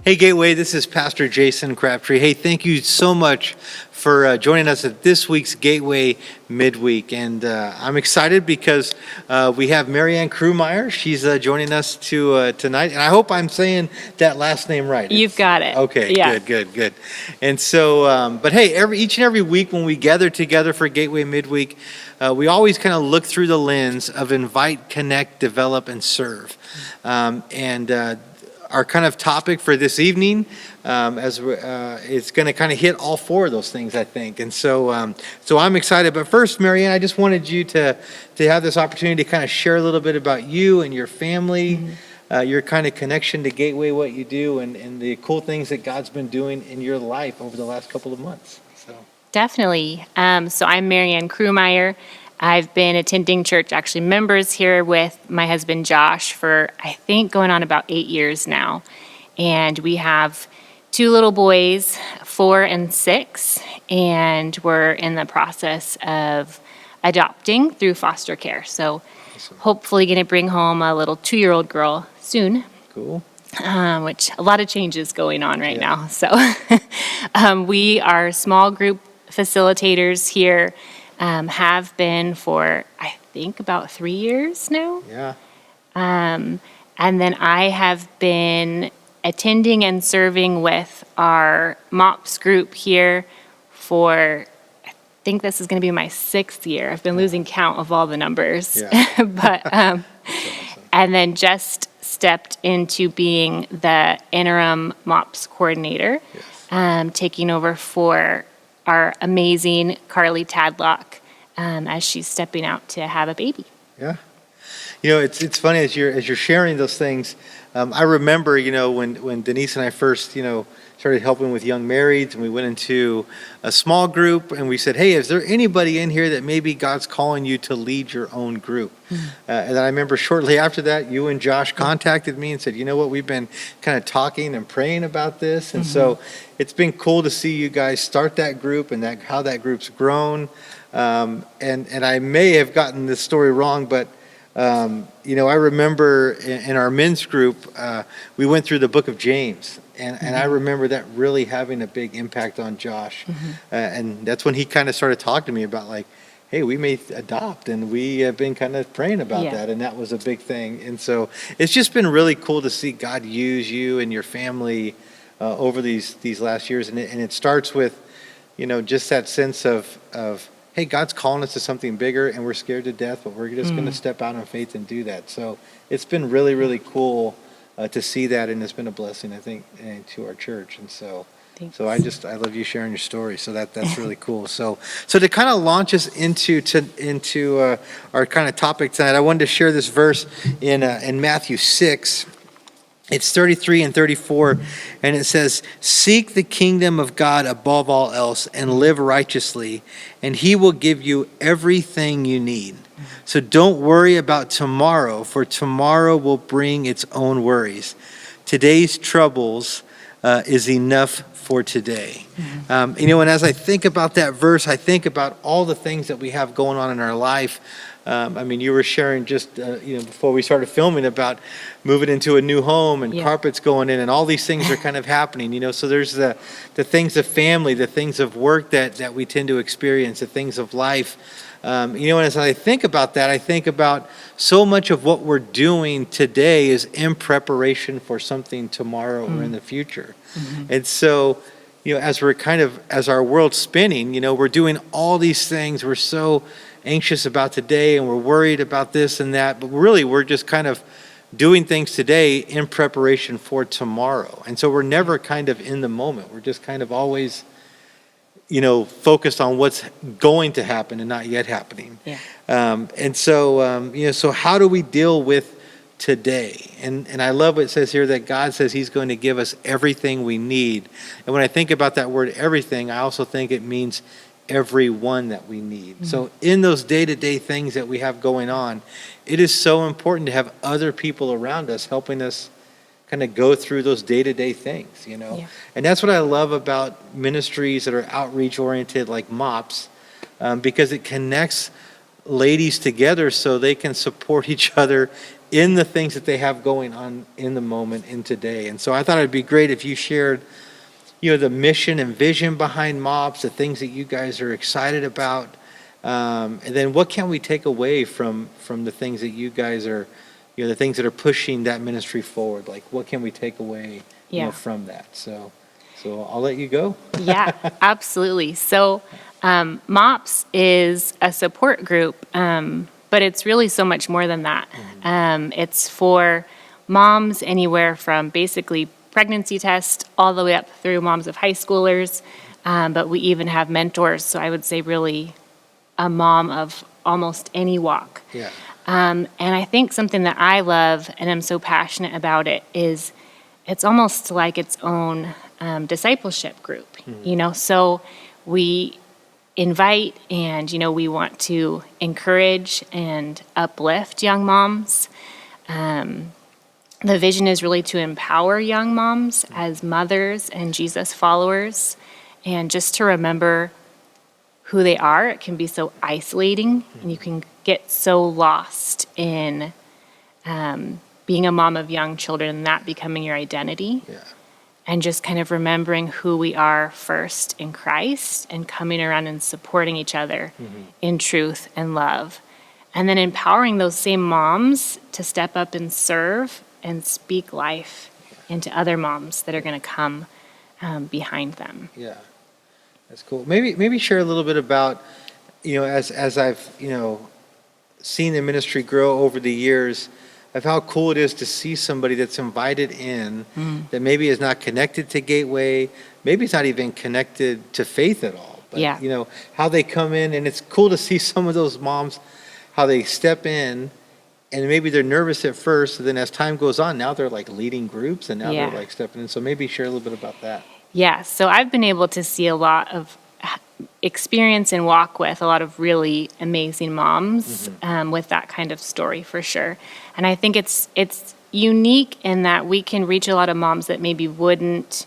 Hey, Gateway, this is Pastor Jason Crabtree. Hey, thank you so much for joining us at this week's Gateway Midweek. And I'm excited because we have Marianne Krummeyer. She's joining us tonight. And I hope I'm saying that last name right. You've got it. Okay, Yeah. good. And so, but hey, each and every week when we gather together for Gateway Midweek, we always kind of look through the lens of invite, connect, develop, and serve. Our kind of topic for this evening, it's going to kind of hit all four of those things, I think. And so I'm excited. But first, Marianne, I just wanted you to have this opportunity to kind of share a little bit about you and your family, your kind of connection to Gateway, what you do, and the cool things that God's been doing in your life over the last couple of months. So Definitely. So I'm Marianne Krummeyer. I've been attending church, actually members here with my husband Josh for, I think, going on about 8 years now. And we have 2 little boys, 4 and 6, and we're in the process of adopting through foster care. So hopefully going to bring home a little 2-year-old girl soon. Cool. Which a lot of changes going on right now. So we are small group facilitators here. Have been for, I think, about 3 years now. Yeah. And then I have been attending and serving with our MOPS group here for, I think this is going to be my 6th year. I've been losing count of all the numbers. Yeah. But and then just stepped into being the interim MOPS coordinator, taking over for our amazing Carly Tadlock as she's stepping out to have a baby. Yeah. You know, it's funny as you're sharing those things. I remember, when Denise and I first, started helping with young marrieds, and we went into a small group, and we said, "Hey, is there anybody in here that maybe God's calling you to lead your own group?" And I remember shortly after that, you and Josh contacted me and said, "You know what? We've been kind of talking and praying about this," and so it's been cool to see you guys start that group and how that group's grown. And I may have gotten this story wrong, but I remember in our men's group, we went through the book of James, and I remember that really having a big impact on Josh. And that's when he kind of started talking to me about, like, hey, we may adopt, and we have been kind of praying about that, and that was a big thing. And so it's just been really cool to see God use you and your family over these last years. And it starts with, just that sense of hey, God's calling us to something bigger, and we're scared to death, but we're just going to step out in faith and do that. So it's been really, really cool to see that, and it's been a blessing, I think, to our church. And so, Thanks. I love you sharing your story. So that's really cool. So to kind of launch us into our kind of topic tonight, I wanted to share this verse in Matthew 6. It's 33 and 34, and it says, "Seek the kingdom of God above all else and live righteously, and he will give you everything you need. So don't worry about tomorrow, for tomorrow will bring its own worries. Today's troubles is enough for today." And as I think about that verse, I think about all the things that we have going on in our life. You were sharing just, before we started filming about moving into a new home and carpets going in, and all these things are kind of happening, So there's the things of family, the things of work that we tend to experience, the things of life. And as I think about that, I think about so much of what we're doing today is in preparation for something tomorrow or in the future. And so, as our world's spinning, we're doing all these things. We're so anxious about today, and we're worried about this and that, but really we're just kind of doing things today in preparation for tomorrow. And so we're never kind of in the moment. We're just kind of always, focused on what's going to happen and not yet happening. So how do we deal with today? And I love what it says here, that God says he's going to give us everything we need. And when I think about that word everything, I also think it means everyone that we need. So in those day-to-day things that we have going on, it is so important to have other people around us helping us kind of go through those day-to-day things, And that's what I love about ministries that are outreach oriented like MOPS, because it connects ladies together so they can support each other in the things that they have going on in the moment, in today. And so I thought it'd be great if you shared, the mission and vision behind MOPS, the things that you guys are excited about, and then what can we take away from the things that you guys are, the things that are pushing that ministry forward. Like, what can we take away, from that? So I'll let you go. Yeah, absolutely. So MOPS is a support group, but it's really so much more than that. It's for moms anywhere from basically pregnancy test all the way up through moms of high schoolers, but we even have mentors. So I would say really a mom of almost any walk. Yeah. And I think something that I love and I'm so passionate about it is it's almost like its own discipleship group, so we invite and, we want to encourage and uplift young moms. The vision is really to empower young moms as mothers and Jesus followers, and just to remember who they are. It can be so isolating, and you can get so lost in being a mom of young children and that becoming your identity. Yeah. And just kind of remembering who we are first in Christ and coming around and supporting each other in truth and love. And then empowering those same moms to step up and serve and speak life into other moms that are going to come behind them. Yeah, that's cool. Maybe share a little bit about, as I've, seen the ministry grow over the years, of how cool it is to see somebody that's invited in that maybe is not connected to Gateway, maybe it's not even connected to faith at all. But, how they come in, and it's cool to see some of those moms, how they step in, and maybe they're nervous at first, and then as time goes on, now they're like leading groups, and now they're like stepping in. So maybe share a little bit about that. Yeah, so I've been able to see a lot of experience and walk with a lot of really amazing moms with that kind of story for sure. And I think it's unique in that we can reach a lot of moms that maybe wouldn't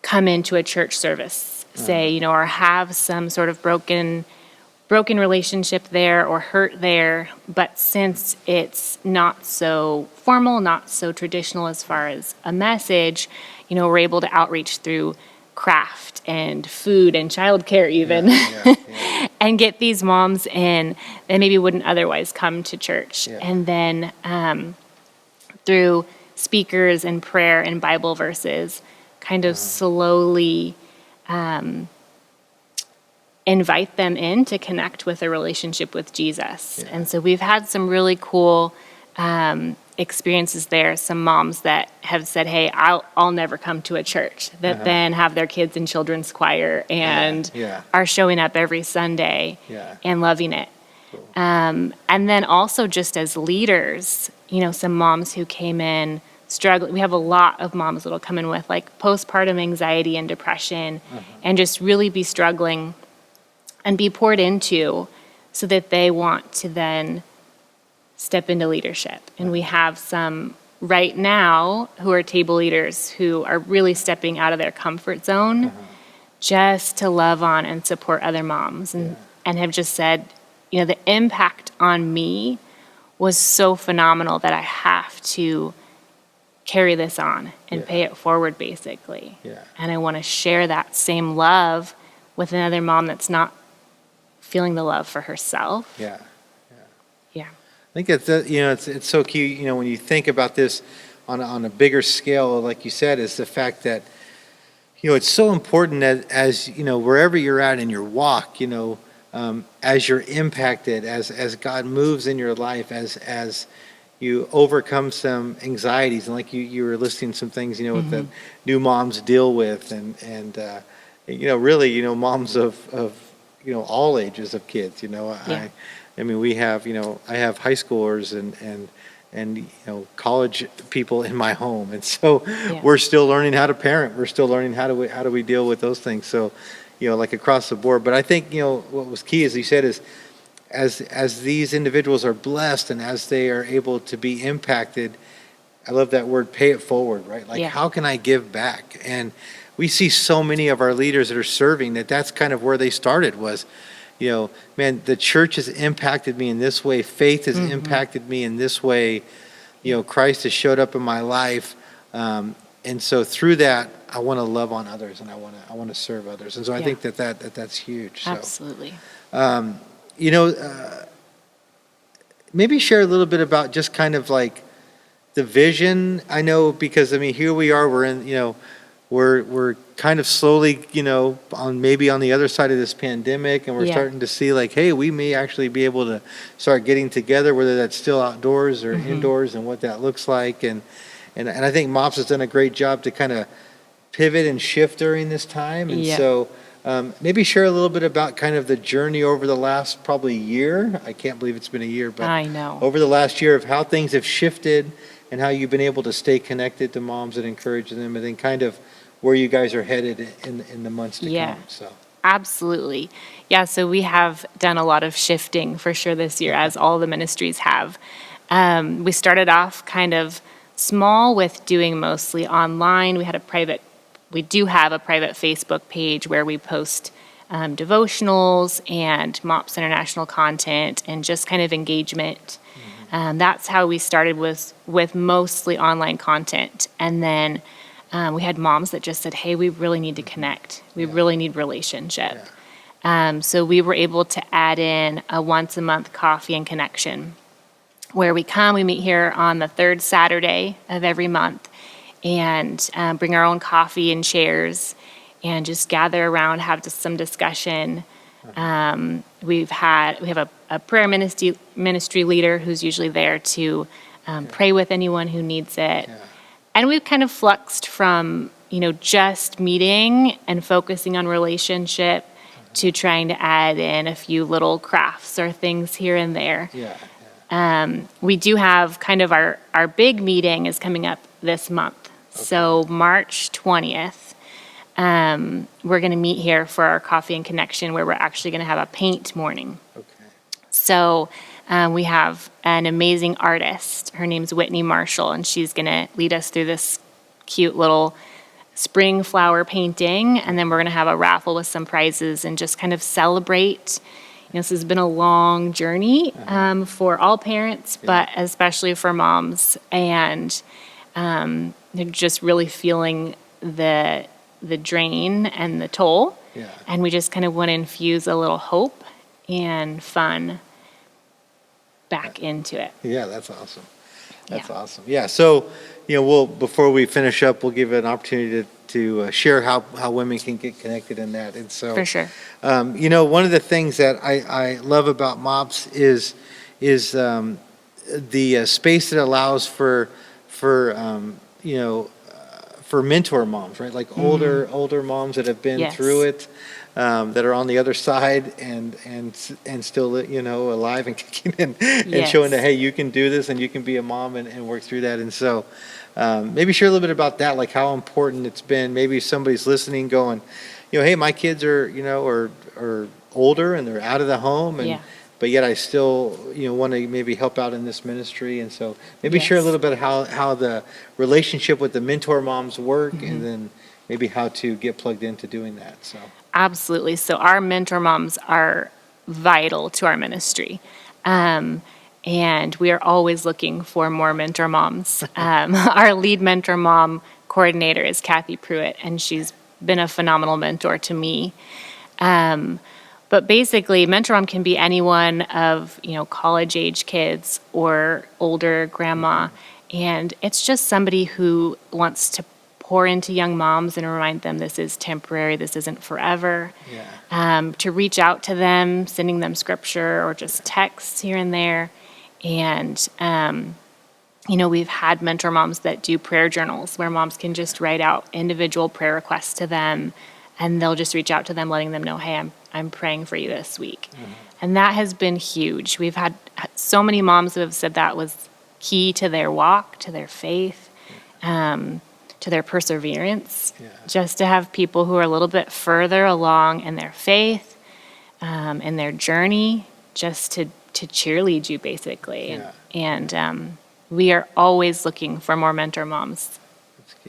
come into a church service, say, or have some sort of broken relationship there or hurt there. But since it's not so formal, not so traditional as far as a message, we're able to outreach through craft and food and childcare even, and get these moms in that maybe wouldn't otherwise come to church. And then through speakers and prayer and Bible verses, kind of slowly invite them in to connect with a relationship with Jesus. And so we've had some really cool experiences there. Some moms that have said, "Hey, I'll never come to a church," that then have their kids in children's choir and are showing up every Sunday and loving it. Cool. And then also just as leaders, some moms who came in struggling. We have a lot of moms that'll come in with like postpartum anxiety and depression and just really be struggling and be poured into so that they want to then step into leadership. And we have some right now who are table leaders who are really stepping out of their comfort zone just to love on and support other moms and have just said, the impact on me was so phenomenal that I have to carry this on and pay it forward basically. And I want to share that same love with another mom that's not feeling the love for herself. Yeah. Yeah. I think it's so key, when you think about this on a bigger scale, like you said, is the fact that, it's so important that as, wherever you're at in your walk, as you're impacted, as God moves in your life, as you overcome some anxieties, and like you were listing some things, with the new moms deal with, and really, moms of all ages of kids, I mean, we have, I have high schoolers and college people in my home, and so we're still learning how to parent. We're still learning how do we deal with those things. So, like across the board. But I think what was key, as you said, is as these individuals are blessed and as they are able to be impacted. I love that word, pay it forward, right? Like, how can I give back? And we see so many of our leaders that are serving that's kind of where they started was. man, the church has impacted me in this way. Faith has impacted me in this way. Christ has showed up in my life. And so through that, I want to love on others, and I want to serve others. And so I think that's huge. So, Absolutely. maybe share a little bit about just kind of like the vision. I know, because here we are, we're in, we're kind of slowly, on the other side of this pandemic, and we're starting to see like, hey, we may actually be able to start getting together, whether that's still outdoors or indoors, and what that looks like. And I think MOPS has done a great job to kind of pivot and shift during this time. And so maybe share a little bit about kind of the journey over the last probably year. I can't believe it's been a year, but I know. over the last year of how things have shifted and how you've been able to stay connected to moms and encourage them, and then kind of where you guys are headed in the months to come. So. Absolutely. Yeah, so we have done a lot of shifting for sure this year, as all the ministries have. We started off kind of small with doing mostly online. We do have a private Facebook page where we post devotionals and MOPS International content and just kind of engagement. That's how we started with mostly online content. And then we had moms that just said, hey, we really need to connect. We really need relationship. So we were able to add in a once a month coffee and connection, where we meet here on the third Saturday of every month, and bring our own coffee and chairs and just gather around, have some discussion. We have a prayer ministry leader who's usually there to pray with anyone who needs it. And we've kind of fluxed from, just meeting and focusing on relationship to trying to add in a few little crafts or things here and there. We do have kind of our big meeting is coming up this month. So March 20th, we're going to meet here for our coffee and connection, where we're actually going to have a paint morning. So we have an amazing artist. Her name's Whitney Marshall, and she's going to lead us through this cute little spring flower painting. And then we're going to have a raffle with some prizes and just kind of celebrate. This has been a long journey for all parents, but especially for moms. And they're just really feeling the drain and the toll. And we just kind of want to infuse a little hope and fun back into it. Yeah, that's awesome. That's awesome. Yeah, so, before we finish up, we'll give an opportunity to share how women can get connected in that. And so, For sure. One of the things that I love about MOPS is the space that allows for mentor moms, right? Like older moms that have been through it, that are on the other side and still, alive and kicking and showing that, hey, you can do this and you can be a mom and work through that. And so maybe share a little bit about that, like how important it's been. Maybe somebody's listening going, hey, my kids are, are older and they're out of the home, but yet I still, want to maybe help out in this ministry. And so maybe share a little bit how the relationship with the mentor moms work, and then maybe how to get plugged into doing that. So. Absolutely. So our mentor moms are vital to our ministry. And we are always looking for more mentor moms. Our lead mentor mom coordinator is Kathy Pruitt, and she's been a phenomenal mentor to me. But basically, mentor mom can be anyone of, college-age kids or older grandma. And it's just somebody who wants to pour into young moms and remind them this is temporary, this isn't forever. To reach out to them, sending them scripture or just texts here and there. And, we've had mentor moms that do prayer journals where moms can just write out individual prayer requests to them, and they'll just reach out to them, letting them know, hey, I'm praying for you this week. And that has been huge. We've had so many moms who have said that was key to their walk, to their faith, to their perseverance, just to have people who are a little bit further along in their faith, in their journey, just to cheerlead you, basically. And we are always looking for more mentor moms.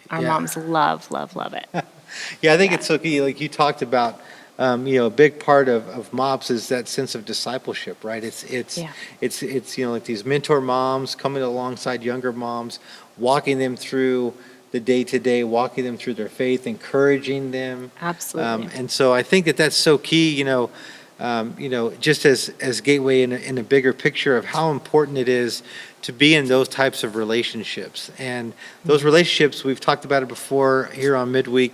Our moms love it. I think it's so key. Like you talked about a big part of MOPS is that sense of discipleship, right? It's like these mentor moms coming alongside younger moms, walking them through the day to day, walking them through their faith, encouraging them. Absolutely. And so I think that that's so key, just as Gateway in a bigger picture of how important it is to be in those types of relationships. And those relationships, we've talked about it before here on Midweek,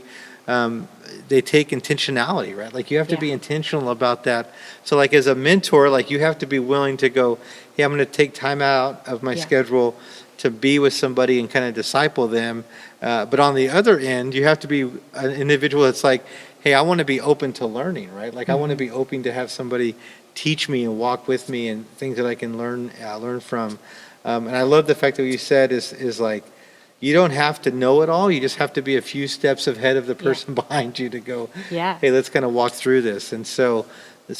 they take intentionality, right? Like you have to be intentional about that. So like as a mentor, like you have to be willing to go, hey, I'm going to take time out of my schedule to be with somebody and kind of disciple them. But on the other end, you have to be an individual that's like, hey, I want to be open to learning, right? Like I want to be open to have somebody teach me and walk with me and things that I can learn from. And I love the fact that what you said is like, you don't have to know it all. You just have to be a few steps ahead of the person behind you to go, hey, let's kind of walk through this. And so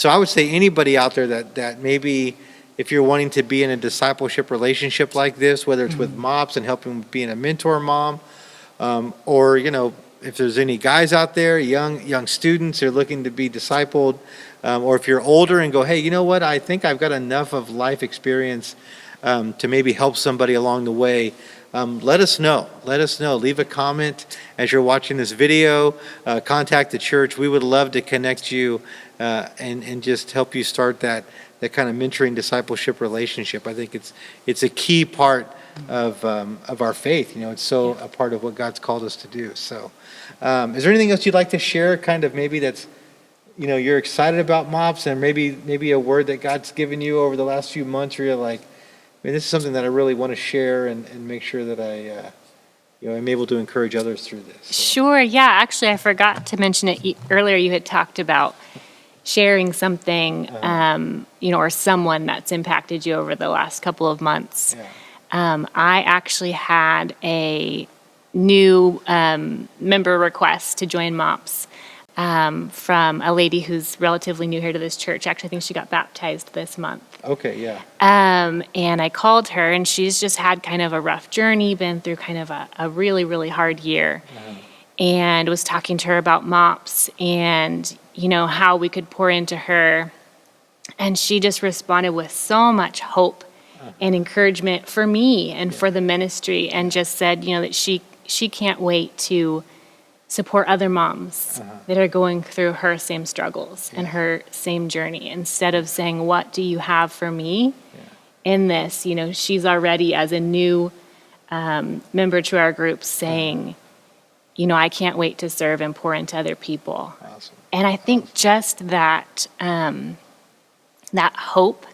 I would say anybody out there that maybe if you're wanting to be in a discipleship relationship like this, whether it's with MOPS and helping being a mentor mom, or, if there's any guys out there, young students who are looking to be discipled, or if you're older and go, hey, you know what, I think I've got enough of life experience to maybe help somebody along the way. Let us know. Leave a comment as you're watching this video. Contact the church. We would love to connect you and just help you start that kind of mentoring discipleship relationship. I think it's a key part of our faith. It's so a part of what God's called us to do. So, is there anything else you'd like to share? Kind of maybe that's you're excited about MOPS, and maybe a word that God's given you over the last few months, where you're like, this is something that I really want to share and make sure that I am able to encourage others through this. So. Sure. Yeah. Actually, I forgot to mention it earlier. You had talked about sharing something, or someone that's impacted you over the last couple of months. Yeah. I actually had a new member request to join MOPS from a lady who's relatively new here to this church. Actually, I think she got baptized this month. Okay, yeah. And I called her, and she's just had kind of a rough journey, been through kind of a really, really hard year, and was talking to her about MOPS and, how we could pour into her. And she just responded with so much hope and encouragement for me and for the ministry, and just said, that she can't wait to support other moms that are going through her same struggles and her same journey. Instead of saying, what do you have for me in this? She's already, as a new member to our group, saying, I can't wait to serve and pour into other people. Awesome. And I think just that that hope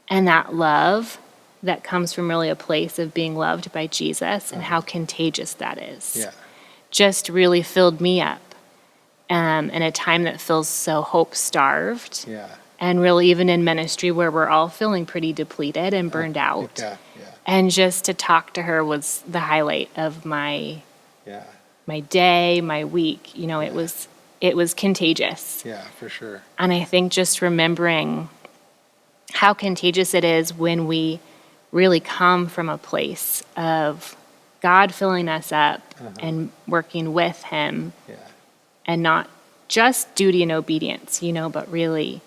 and that love that comes from really a place of being loved by Jesus and how contagious that is. Yeah. Just really filled me up in a time that feels so hope-starved. Yeah. And really even in ministry where we're all feeling pretty depleted and burned out. Yeah. And just to talk to her was the highlight of my day, my week. It was contagious. Yeah, for sure. And I think just remembering how contagious it is when we really come from a place of God filling us up and working with Him, and not just duty and obedience, but really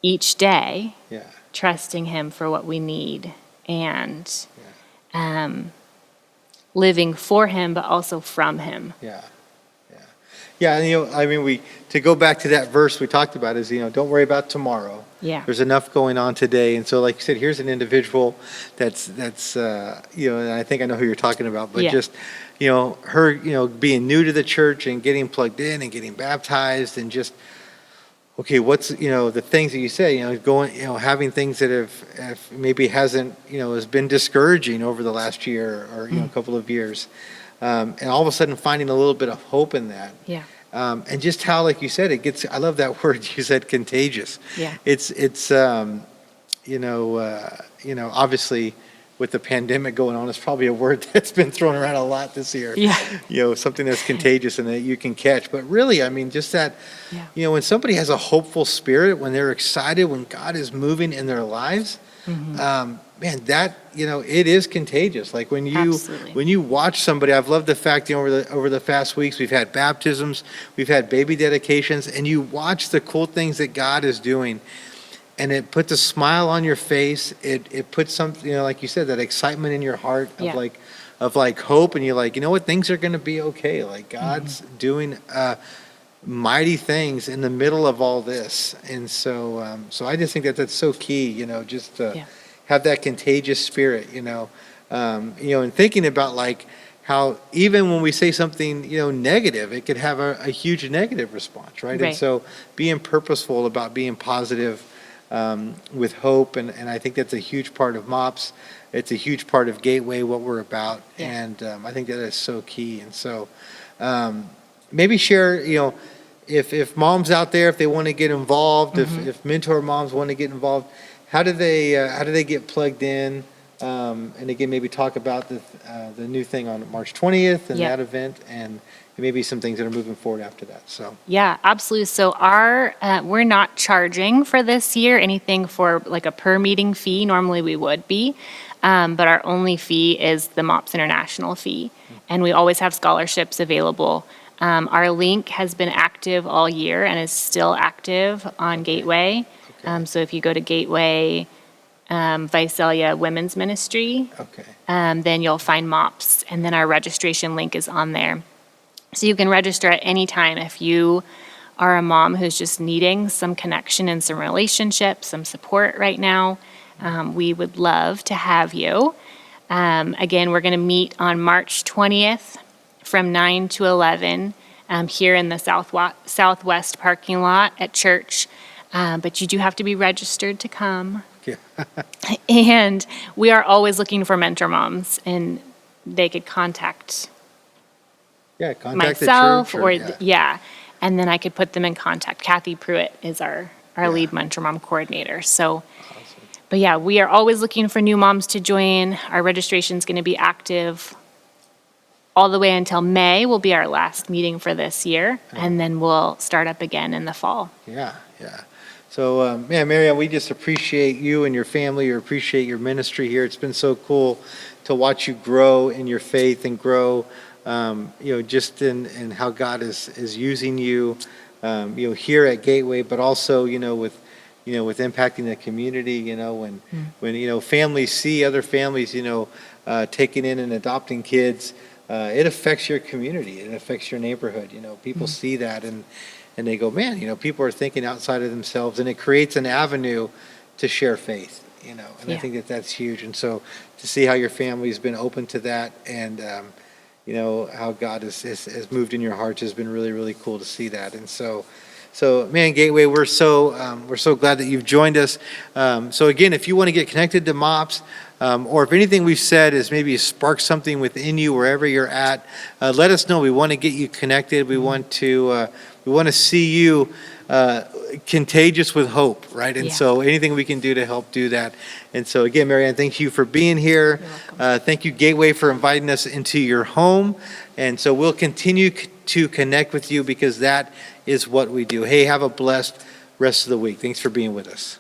each day trusting Him for what we need and living for Him, but also from Him. Yeah, and to go back to that verse we talked about is, don't worry about tomorrow. Yeah. There's enough going on today. And so, like you said, here's an individual that's and I think I know who you're talking about, but just, her, being new to the church and getting plugged in and getting baptized and just, okay, what's, the things that you say, going, having things that have maybe hasn't, has been discouraging over the last year or, a couple of years. And all of a sudden finding a little bit of hope in that. Yeah. And just how, like you said, it gets, I love that word you said, contagious. Yeah. It's obviously with the pandemic going on, it's probably a word that's been thrown around a lot this year. Yeah. Something that's contagious and that you can catch. But really, just that, when somebody has a hopeful spirit, when they're excited, when God is moving in their lives, man, man, that, it is contagious. Like Absolutely. when you watch somebody, I've loved the fact, over the past weeks, we've had baptisms, we've had baby dedications, and you watch the cool things that God is doing, and it puts a smile on your face. It puts something, like you said, that excitement in your heart of Yeah. like hope, and you're like, you know what, things are going to be okay. Like God's doing mighty things in the middle of all this, and so I just think that that's so key. Just to Yeah. have that contagious spirit. And thinking about like how even when we say something negative, it could have a huge negative response, right? And Right. so being purposeful about being positive with hope, and I think that's a huge part of MOPS. It's a huge part of Gateway, what we're about, Yeah. and I think that is so key. And so maybe share, if moms out there, if they want to get involved, if mentor moms want to get involved, how do they get plugged in? And again, maybe talk about the new thing on March 20th and Yeah. that event, and maybe some things that are moving forward after that. So Yeah, absolutely. So we're not charging for this year anything for like a per meeting fee. Normally we would be, but our only fee is the MOPS International fee, and we always have scholarships available. Our link has been active all year and is still active on Gateway. Okay. So if you go to Gateway Visalia Women's Ministry, okay, then you'll find MOPS, and then our registration link is on there. So you can register at any time if you are a mom who's just needing some connection and some relationship, some support right now. We would love to have you. Again, we're going to meet on March 20th from 9 to 11 here in the southwest parking lot at church. But you do have to be registered to come. yeah. And we are always looking for mentor moms, and they could contact Yeah, contact myself the church or yeah. yeah, and then I could put them in contact. Kathy Pruitt is our Yeah. lead mentor mom coordinator. So, Awesome. but yeah, we are always looking for new moms to join. Our registration is going to be active all the way until May will be our last meeting for this year, and then we'll start up again in the fall. Yeah, yeah. So, Marianne, we just appreciate you and your family. We appreciate your ministry here. It's been so cool to watch you grow in your faith and grow, just in how God is using you, here at Gateway, but also, with impacting the community. When families see other families, taking in and adopting kids, it affects your community. It affects your neighborhood. People see that and they go, man, people are thinking outside of themselves, and it creates an avenue to share faith, and I Yeah. think that that's huge. And so to see how your family's been open to that, and, how God has moved in your hearts has been really, really cool to see that. And so man, Gateway, we're so glad that you've joined us. So again, if you want to get connected to MOPS, or if anything we've said has maybe sparked something within you wherever you're at, let us know. We want to get you connected. We want to see you contagious with hope, right? And Yeah. so anything we can do to help do that. And so again, Marianne, thank you for being here. You're welcome. Thank you, Gateway, for inviting us into your home. And so we'll continue to connect with you, because that is what we do. Hey, have a blessed rest of the week. Thanks for being with us.